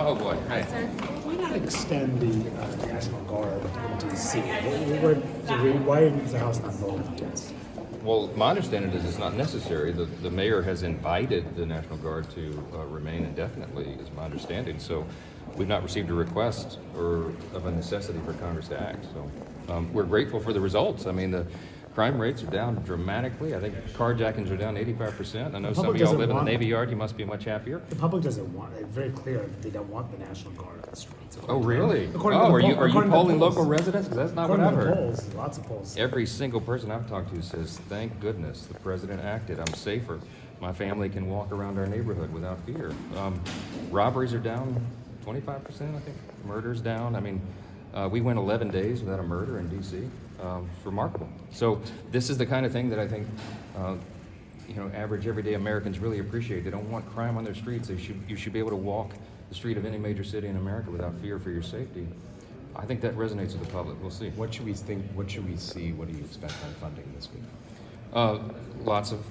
Oh boy. Hey. Why not extend the National Guard into the city? Why is the House not voting against? Well, my understanding is it's not necessary. The mayor has invited the National Guard to remain indefinitely, is my understanding. So we've not received a request or of a necessity for Congress to act. So we're grateful for the results. I mean, the crime rates are down dramatically. I think carjackings are down 85%. I know some of y'all live in the Navy Yard. You must be much happier. The public doesn't want it. It's very clear that they don't want the National Guard on the streets. Oh, really? Are you polling local residents? Because that's not what I've heard. Polls, lots of polls. Every single person I've talked to says, thank goodness the president acted. I'm safer. My family can walk around our neighborhood without fear. Robberies are down 25%, I think. Murders down. I mean, we went 11 days without a murder in D.C. It's remarkable. So this is the kind of thing that I think average everyday Americans really appreciate. They don't want crime on their streets. You should be able to walk the street of any major city in America without fear for your safety. I think that resonates with the public. We'll see. What should we think? What should we see? What do you expect on funding this week? Lots of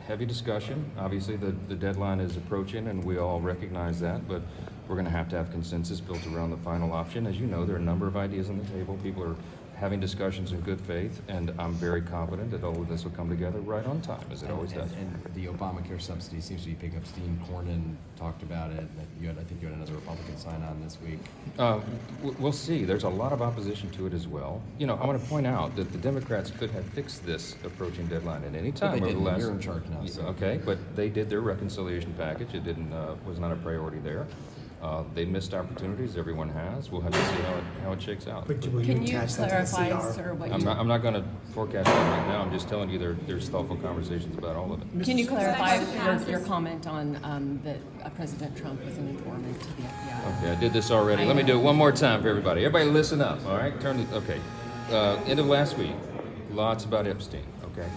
heavy discussion. Obviously, the deadline is approaching, and we all recognize that, but we're going to have consensus built around the final option. As you know, there are a number of ideas on the table. People are having discussions in good faith, and I'm very confident that all of this will come together right on time, as it always does. And the Obamacare subsidy seems to be picking up steam. Cornyn talked about it. I think you had another Republican sign on this week. We'll see. There's a lot of opposition to it as well. I want to point out that the Democrats could have fixed this approaching deadline at any time over the last. You're in charge now. So. Okay, but they did their reconciliation package. It was not a priority there. They missed opportunities. Everyone has. We'll have to see how it shakes out. But will Can you attach that clarify, to the CR? sir, what I'm not going to forecast that right now. I'm just telling you there's thoughtful conversations about all of it. Can you clarify your comment on that President Trump was an informant to the FBI? Okay, I did this already. Let me do it one more time for everybody. Everybody listen up, all right? Okay. End of last week, lots about Epstein, okay?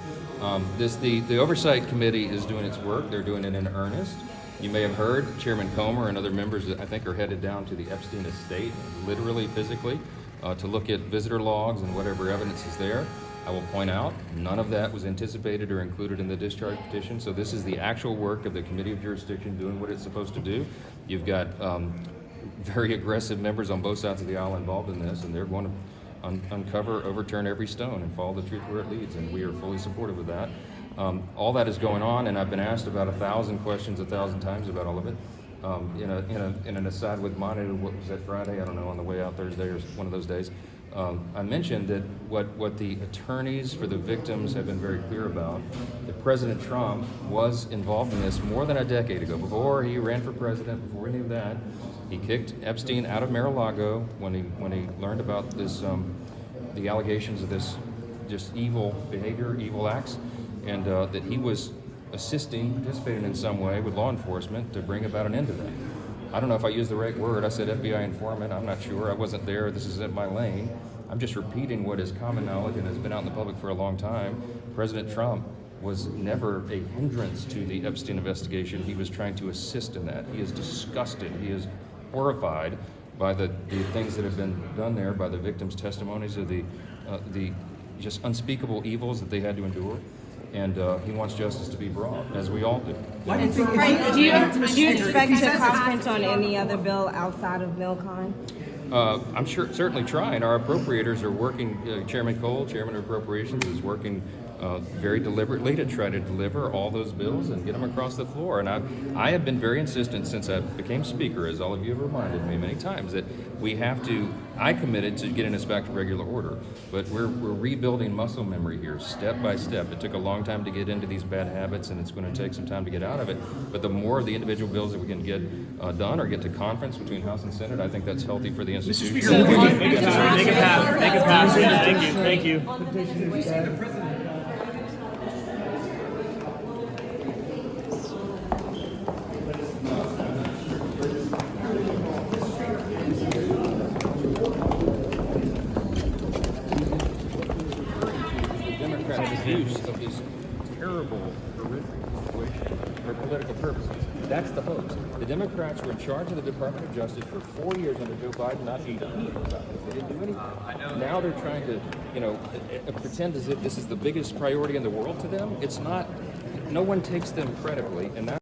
The Oversight Committee is doing its work. They're doing it in earnest. You may have heard Chairman Comer and other members that I think are headed down to the Epstein estate, literally, physically, to look at visitor logs and whatever evidence is there. I will point out, none of that was anticipated or included in the discharge petition, so this is the actual work of the Committee of Jurisdiction doing what it's supposed to do. You've got very aggressive members on both sides of the aisle involved in this, and they're going to uncover, overturn every stone and follow the truth where it leads, and we are fully supportive of that. All that is going on, and I've been asked about 1,000 questions 1,000 times about all of it. In an aside with Manu, what was that Friday? I don't know, on the way out Thursday or one of those days. I mentioned that what the attorneys for the victims have been very clear about, that President Trump was involved in this more than a decade ago. Before he ran for president, before any of that, he kicked Epstein out of Mar-a-Lago when he learned about this, the allegations of this just evil behavior, evil acts, and that he was participating in some way with law enforcement to bring about an end to that. I don't know if I used the right word. I said FBI informant. I'm not sure. I wasn't there. This isn't my lane. I'm just repeating what is common knowledge and has been out in the public for a long time. President Trump was never a hindrance to the Epstein investigation. He was trying to assist in that. He is disgusted. He is horrified by the things that have been done there, by the victims' testimonies of the just unspeakable evils that they had to endure. And he wants justice to be brought, as we all do. Do you expect to comment on any other bill outside of Milcon? I'm certainly trying. Our appropriators are working. Chairman Cole, Chairman of Appropriations, is working very deliberately to try to deliver all those bills and get them across the floor. And I have been very insistent since I became Speaker, as all of you have reminded me many times, that we have to. I committed to getting us back to regular order, but we're rebuilding muscle memory here, step by step. It took a long time to get into these bad habits, and it's going to take some time to get out of it. But the more of the individual bills that we can get done or get to conference between House and Senate, I think that's healthy for the institution. Make it pass. Thank you. Use of this terrible, horrific situation for political purposes. That's the hoax. The Democrats were in charge of the Department of Justice for 4 years under Joe Biden, not anything about it. They didn't do anything. Now they're trying to, pretend as if this is the biggest priority in the world to them. It's not. No one takes them credibly, and that's